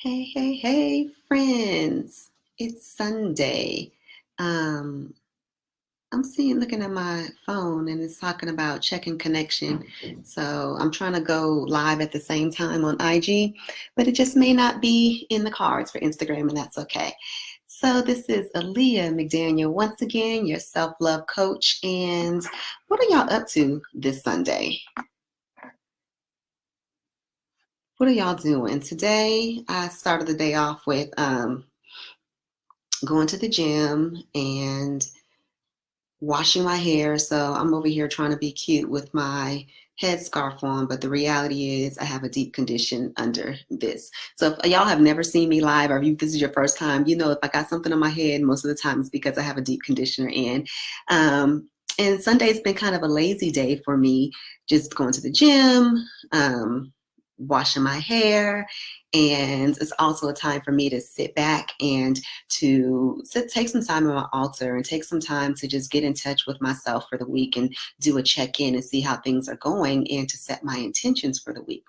Hey, hey, hey, friends. It's Sunday. Um, I'm looking at my phone and it's talking about checking connection. So I'm trying to go live at the same time on IG, but it just may not be in the cards for Instagram, and that's okay. So this is Aaliyah McDaniel once again, your self-love coach. And what are y'all up to this Sunday? What are y'all doing? Today, I started the day off with going to the gym and washing my hair. So I'm over here trying to be cute with my headscarf on, but the reality is I have a deep condition under this. So if y'all have never seen me live, or if this is your first time, if I got something on my head, most of the time it's because I have a deep conditioner in. And Sunday's been kind of a lazy day for me, just going to the gym, washing my hair. And it's also a time for me to sit back and take some time on my altar and take some time to just get in touch with myself for the week and do a check-in and see how things are going and to set my intentions for the week.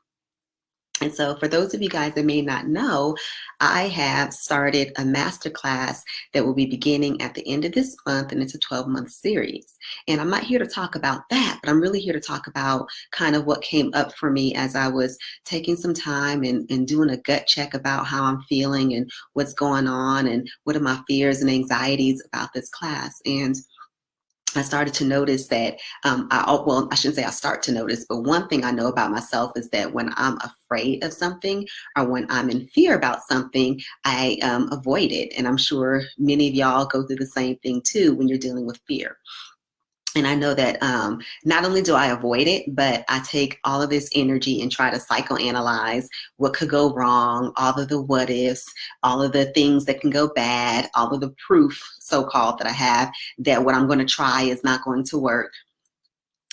And so for those of you guys that may not know, I have started a masterclass that will be beginning at the end of this month, and it's a 12-month series. And I'm not here to talk about that, but I'm really here to talk about kind of what came up for me as I was taking some time and doing a gut check about how I'm feeling and what's going on and what are my fears and anxieties about this class. And I started to notice that, I shouldn't say I start to notice, but one thing I know about myself is that when I'm afraid of something or when I'm in fear about something, I avoid it. And I'm sure many of y'all go through the same thing too when you're dealing with fear. And I know that not only do I avoid it, but I take all of this energy and try to psychoanalyze what could go wrong, all of the what ifs, all of the things that can go bad, all of the proof, so-called, that I have that what I'm going to try is not going to work.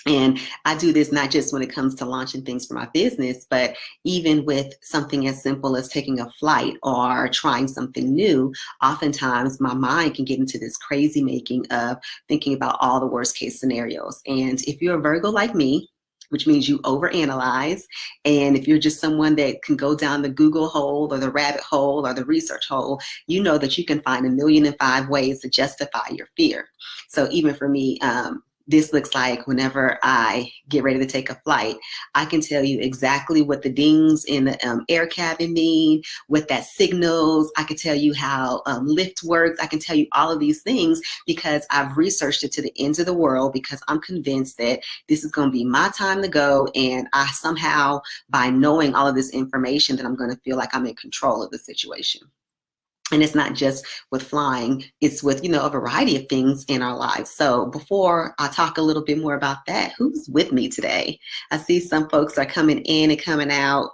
And I do this not just when it comes to launching things for my business, but even with something as simple as taking a flight or trying something new. Oftentimes my mind can get into this crazy making of thinking about all the worst case scenarios. And if you're a Virgo like me, which means you overanalyze, and if you're just someone that can go down the Google hole or the rabbit hole or the research hole, you know that you can find 1,000,005 ways to justify your fear. So even for me, this looks like whenever I get ready to take a flight, I can tell you exactly what the dings in the air cabin mean, what that signals. I can tell you how lift works. I can tell you all of these things because I've researched it to the ends of the world, because I'm convinced that this is going to be my time to go. And I somehow, by knowing all of this information, that I'm going to feel like I'm in control of the situation. And it's not just with flying, it's with, a variety of things in our lives. So before I talk a little bit more about that, who's with me today? I see some folks are coming in and coming out.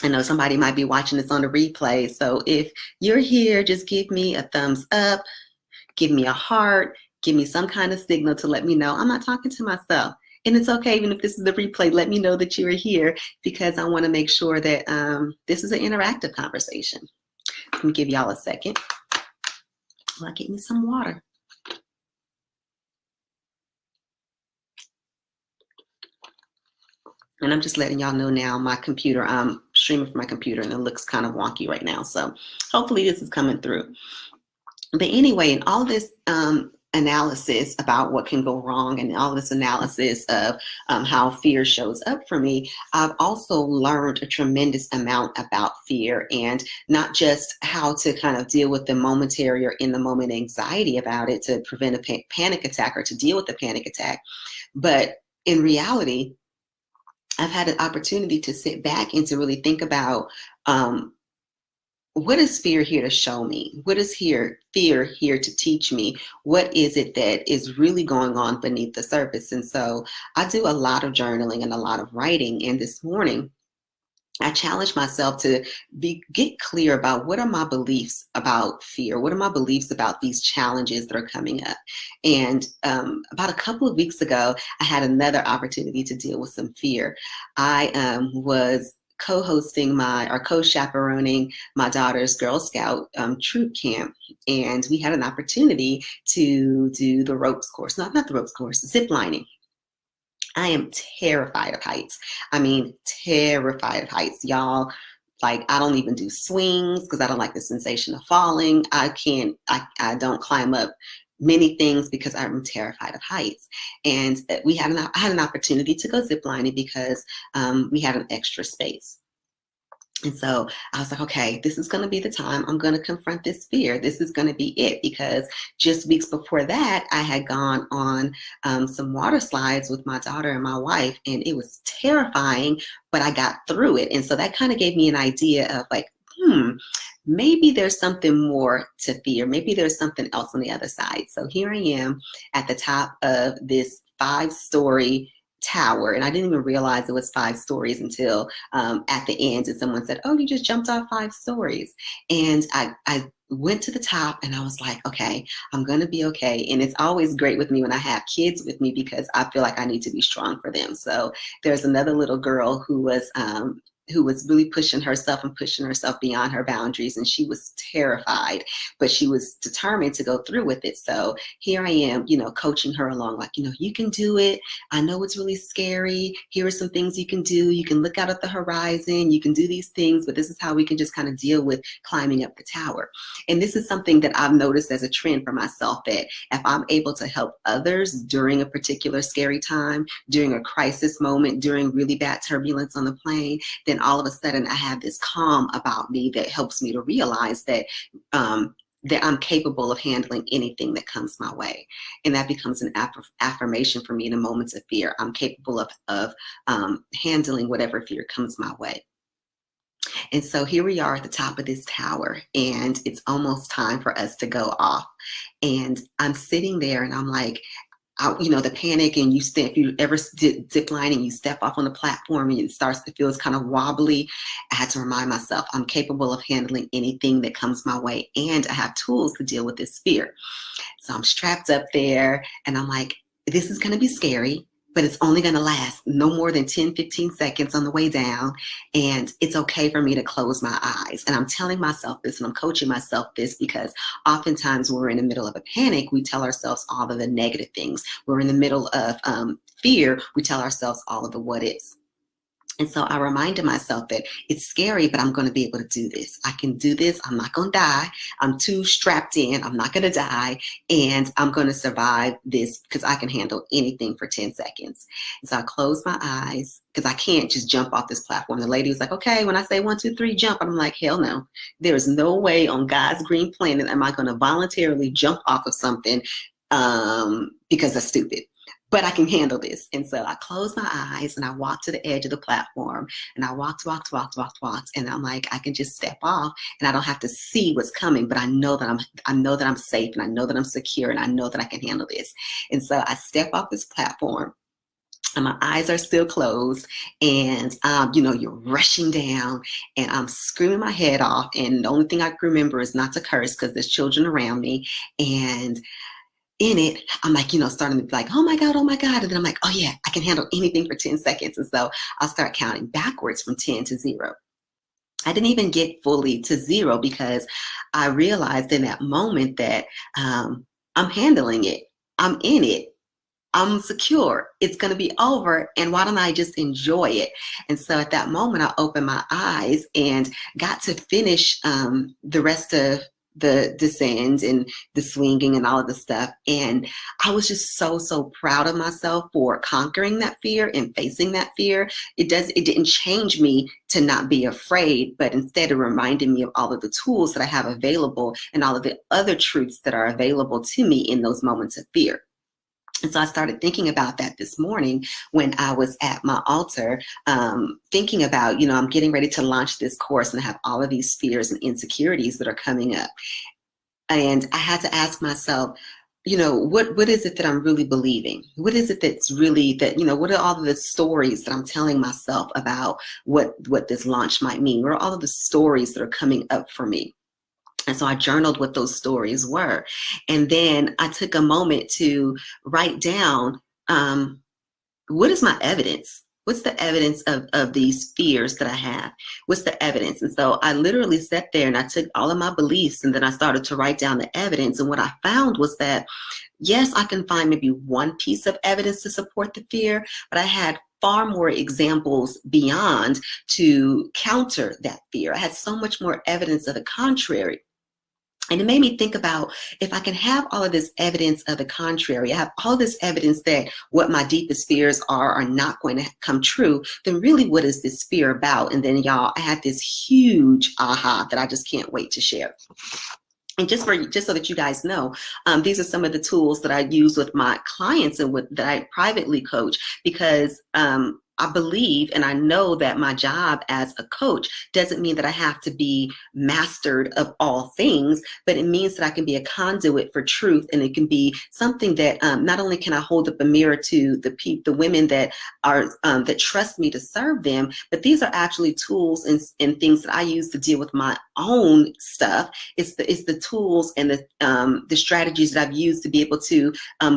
I know somebody might be watching this on the replay. So if you're here, just give me a thumbs up, give me a heart, give me some kind of signal to let me know I'm not talking to myself. And it's okay, even if this is the replay, let me know that you're here, because I want to make sure that this is an interactive conversation. Let me give y'all a second while I get me some water. And I'm just letting y'all know now, my computer, I'm streaming from my computer and it looks kind of wonky right now. So hopefully this is coming through. But anyway, in all this analysis about what can go wrong and all this analysis of how fear shows up for me, I've also learned a tremendous amount about fear, and not just how to kind of deal with the momentary or in the moment anxiety about it to prevent a panic attack or to deal with the panic attack. But in reality, I've had an opportunity to sit back and to really think about what is fear here to show me? What is fear here to teach me? What is it that is really going on beneath the surface? And so I do a lot of journaling and a lot of writing. And this morning, I challenged myself to get clear about what are my beliefs about fear? What are my beliefs about these challenges that are coming up? And about a couple of weeks ago, I had another opportunity to deal with some fear. I was co-chaperoning my daughter's Girl Scout troop camp. And we had an opportunity to do the ropes course, not the ropes course, zip lining. I am terrified of heights. I mean, terrified of heights, y'all. Like, I don't even do swings because I don't like the sensation of falling. I don't climb up many things because I'm terrified of heights. And I had an opportunity to go ziplining because we had an extra space. And so I was like, okay, this is going to be the time I'm going to confront this fear. This is going to be it, because just weeks before that, I had gone on some water slides with my daughter and my wife, and it was terrifying, but I got through it. And so that kind of gave me an idea of like, maybe there's something more to fear. Maybe there's something else on the other side. So here I am at the top of this 5-story tower, and I didn't even realize it was 5 stories until at the end, and someone said, "Oh, you just jumped off 5 stories." And I went to the top, and I was like, okay, I'm gonna be okay. And it's always great with me when I have kids with me, because I feel like I need to be strong for them. So there's another little girl who was really pushing herself beyond her boundaries, and she was terrified, but she was determined to go through with it. So here I am, coaching her along, like, you can do it. I know it's really scary. Here are some things you can do. You can look out at the horizon. You can do these things, but this is how we can just kind of deal with climbing up the tower. And this is something that I've noticed as a trend for myself, that if I'm able to help others during a particular scary time, during a crisis moment, during really bad turbulence on the plane, then all of a sudden I have this calm about me that helps me to realize that I'm capable of handling anything that comes my way. And that becomes an affirmation for me in the moments of fear. I'm capable of handling whatever fear comes my way. And so here we are at the top of this tower, and it's almost time for us to go off. And I'm sitting there, and I'm like, the panic, and if you ever did zip line and you step off on the platform and it starts to feel kind of wobbly, I had to remind myself I'm capable of handling anything that comes my way, and I have tools to deal with this fear. So I'm strapped up there, and I'm like, this is going to be scary, but it's only going to last no more than 10, 15 seconds on the way down. And it's okay for me to close my eyes. And I'm telling myself this, and I'm coaching myself this, because oftentimes when we're in the middle of a panic, we tell ourselves all of the negative things. We're in the middle of fear, we tell ourselves all of the what ifs. And so I reminded myself that it's scary, but I'm going to be able to do this. I can do this. I'm not going to die. I'm too strapped in. I'm not going to die. And I'm going to survive this, because I can handle anything for 10 seconds. And so I closed my eyes, because I can't just jump off this platform. The lady was like, okay, when I say 1, 2, 3, jump. And I'm like, hell no. There is no way on God's green planet am I going to voluntarily jump off of something because that's stupid. But I can handle this. And so I closed my eyes, and I walked to the edge of the platform, and I walked. And I'm like, I can just step off, and I don't have to see what's coming, but I know that I'm safe, and I know that I'm secure, and I know that I can handle this. And so I step off this platform, and my eyes are still closed, and you're rushing down, and I'm screaming my head off. And the only thing I can remember is not to curse, because there's children around me. And in it, I'm like, starting to be like, oh my God. And then I'm like, oh yeah, I can handle anything for 10 seconds. And so I'll start counting backwards from 10 to 0. I didn't even get fully to 0, because I realized in that moment that I'm handling it. I'm in it. I'm secure. It's going to be over. And why don't I just enjoy it? And so at that moment, I opened my eyes and got to finish the rest of the descent and the swinging and all of the stuff. And I was just so proud of myself for conquering that fear and facing that fear. It didn't change me to not be afraid, but instead it reminded me of all of the tools that I have available and all of the other truths that are available to me in those moments of fear. And so I started thinking about that this morning when I was at my altar, thinking about, I'm getting ready to launch this course, and I have all of these fears and insecurities that are coming up. And I had to ask myself, what is it that I'm really believing? What is it that's really what are all of the stories that I'm telling myself about what this launch might mean? What are all of the stories that are coming up for me? And so I journaled what those stories were. And then I took a moment to write down, what is my evidence? What's the evidence of these fears that I have? What's the evidence? And so I literally sat there and I took all of my beliefs and then I started to write down the evidence. And what I found was that, yes, I can find maybe one piece of evidence to support the fear, but I had far more examples beyond to counter that fear. I had so much more evidence of the contrary. And it made me think about, if I can have all of this evidence of the contrary, I have all this evidence that what my deepest fears are not going to come true, then really what is this fear about? And then y'all, I had this huge aha that I just can't wait to share. And just so that you guys know, these are some of the tools that I use with my clients and that I privately coach, because I believe and I know that my job as a coach doesn't mean that I have to be mastered of all things, but it means that I can be a conduit for truth, and it can be something that not only can I hold up a mirror to the women that are that trust me to serve them, but these are actually tools and things that I use to deal with my own stuff. It's the tools and the strategies that I've used to be able to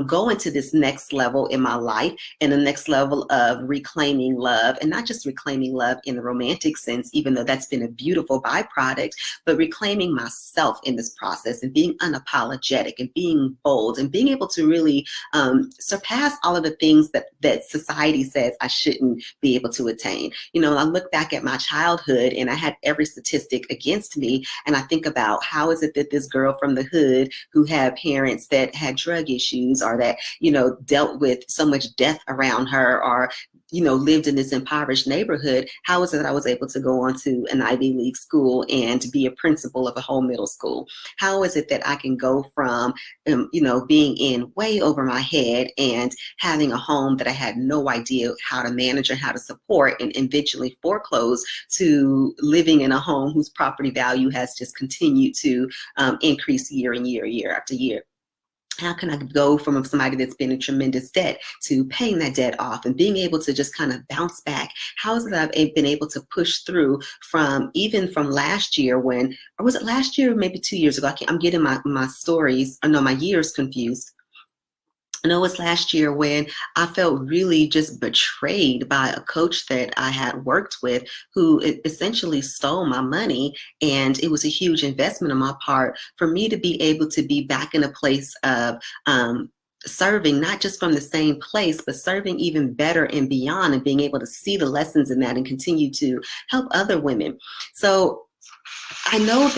go into this next level in my life, and the next level of reclaiming love, and not just reclaiming love in the romantic sense, even though that's been a beautiful byproduct, but reclaiming myself in this process and being unapologetic and being bold and being able to really surpass all of the things that society says I shouldn't be able to attain. You know, I look back at my childhood and I had every statistic against me, and I think about, how is it that this girl from the hood who had parents that had drug issues, or that, you know, dealt with so much death around her, or, you know, lived in this impoverished neighborhood, how is it that I was able to go on to an Ivy League school and be a principal of a whole middle school? How is it that I can go from, you know, being in way over my head and having a home that I had no idea how to manage or how to support, and eventually foreclose, to living in a home whose property value has just continued to increase year after year? How can I go from somebody that's been in tremendous debt to paying that debt off and being able to just kind of bounce back? How is it that I've been able to push through from last year, when, or was it last year, maybe 2 years ago? I'm getting my stories, I know my years confused. I know it was last year when I felt really just betrayed by a coach that I had worked with, who essentially stole my money. And it was a huge investment on my part for me to be able to be back in a place of serving, not just from the same place, but serving even better and beyond, and being able to see the lessons in that and continue to help other women. So I know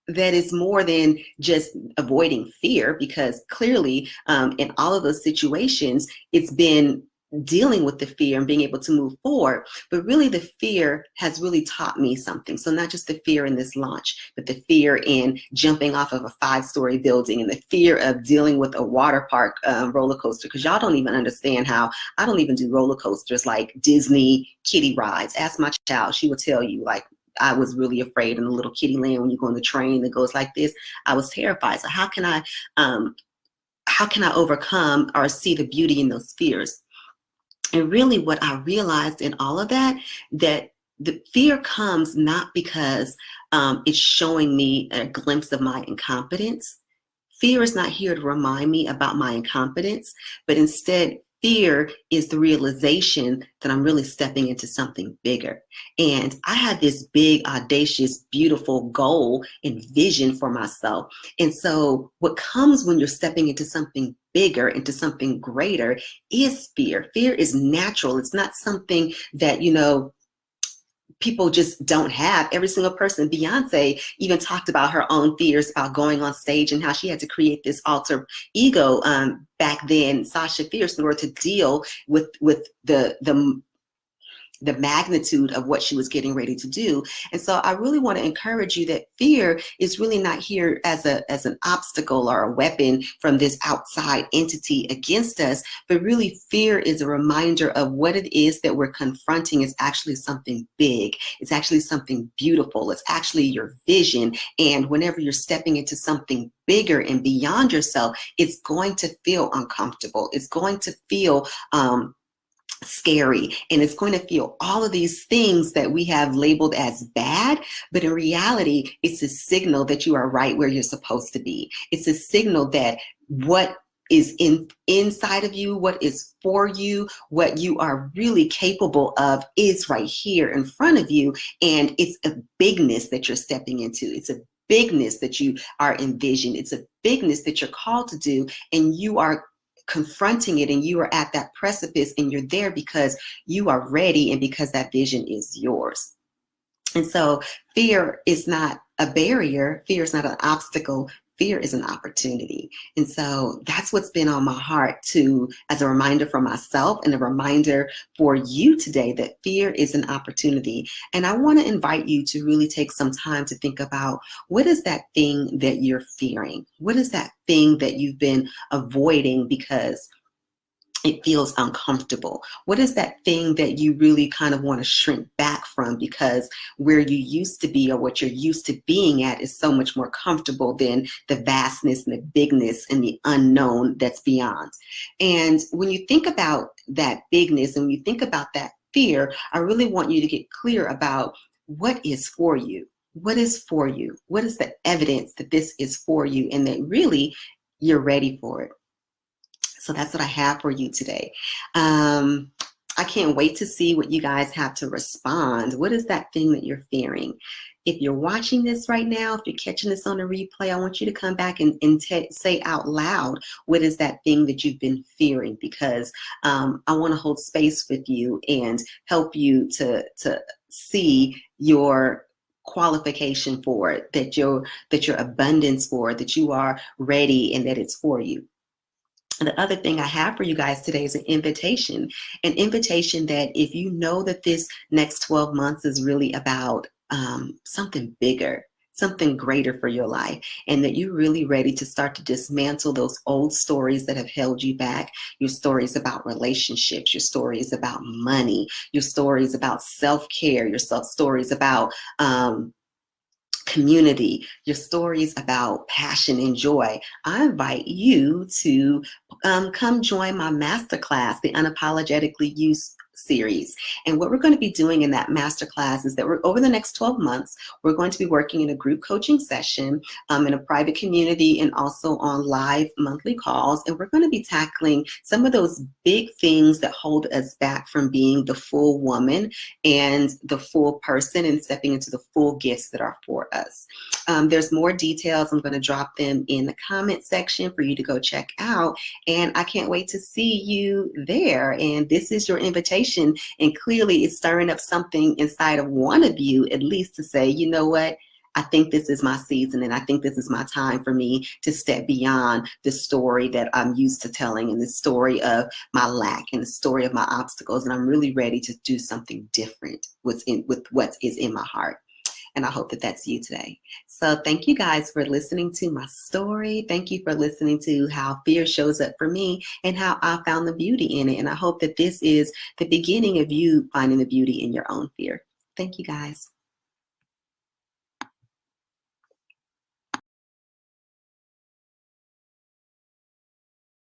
that is more than just avoiding fear, because clearly in all of those situations, it's been dealing with the fear and being able to move forward. But really, the fear has really taught me something. So not just the fear in this launch, but the fear in jumping off of a 5-story building, and the fear of dealing with a water park roller coaster, because y'all don't even understand how I don't even do roller coasters like Disney kiddie rides. Ask my child, she will tell you, like, I was really afraid in the little kiddie land when you go on the train that goes like this. I was terrified. So how can I overcome or see the beauty in those fears? And really, what I realized in all of that the fear comes not because it's showing me a glimpse of my incompetence. Fear is not here to remind me about my incompetence, but instead, fear is the realization that I'm really stepping into something bigger. And I had this big, audacious, beautiful goal and vision for myself. And so what comes when you're stepping into something bigger, into something greater, is fear. Fear is natural. It's not something that, you know, people just don't have. Every single person. Beyonce even talked about her own fears about going on stage and how she had to create this alter ego back then, Sasha Fierce, in order to deal with the magnitude of what she was getting ready to do. And so I really want to encourage you that fear is really not here as an obstacle or a weapon from this outside entity against us, but really fear is a reminder of what it is that we're confronting is actually something big. It's actually something beautiful. It's actually your vision. And whenever you're stepping into something bigger and beyond yourself, it's going to feel uncomfortable. It's going to feel scary, and it's going to feel all of these things that we have labeled as bad, but in reality, it's a signal that you are right where you're supposed to be. It's a signal that what is inside of you, what is for you, what you are really capable of is right here in front of you. And it's a bigness that you're stepping into. It's a bigness that you are envisioned. It's a bigness that you're called to do, and you are confronting it, and you are at that precipice, and you're there because you are ready and because that vision is yours. And so fear is not a barrier. Fear is not an obstacle. Fear is an opportunity. And so that's what's been on my heart to, as a reminder for myself and a reminder for you today, that fear is an opportunity. And I want to invite you to really take some time to think about, what is that thing that you're fearing? What is that thing that you've been avoiding because it feels uncomfortable? What is that thing that you really kind of want to shrink back from because where you used to be or what you're used to being at is so much more comfortable than the vastness and the bigness and the unknown that's beyond? And when you think about that bigness and when you think about that fear, I really want you to get clear about what is for you. What is for you? What is the evidence that this is for you and that really you're ready for it? So that's what I have for you today. I can't wait to see what you guys have to respond. What is that thing that you're fearing? If you're watching this right now, if you're catching this on a replay, I want you to come back and say out loud, what is that thing that you've been fearing? Because I want to hold space with you and help you to see your qualification for it, that your abundance for it, that you are ready and that it's for you. The other thing I have for you guys today is an invitation that if you know that this next 12 months is really about something bigger, something greater for your life, and that you're really ready to start to dismantle those old stories that have held you back, your stories about relationships, your stories about money, your stories about self-care, your stories about community, your stories about passion and joy. I invite you to come join my masterclass, the Unapologetically You series. And what we're going to be doing in that masterclass is that over the next 12 months, we're going to be working in a group coaching session, in a private community, and also on live monthly calls. And we're going to be tackling some of those big things that hold us back from being the full woman and the full person and stepping into the full gifts that are for us. There's more details. I'm going to drop them in the comment section for you to go check out. And I can't wait to see you there. And this is your invitation. And clearly it's stirring up something inside of one of you, at least, to say, you know what? I think this is my season, and I think this is my time for me to step beyond the story that I'm used to telling, and the story of my lack and the story of my obstacles. And I'm really ready to do something different with what is in my heart. And I hope that that's you today. So thank you guys for listening to my story. Thank you for listening to how fear shows up for me and how I found the beauty in it. And I hope that this is the beginning of you finding the beauty in your own fear. Thank you guys.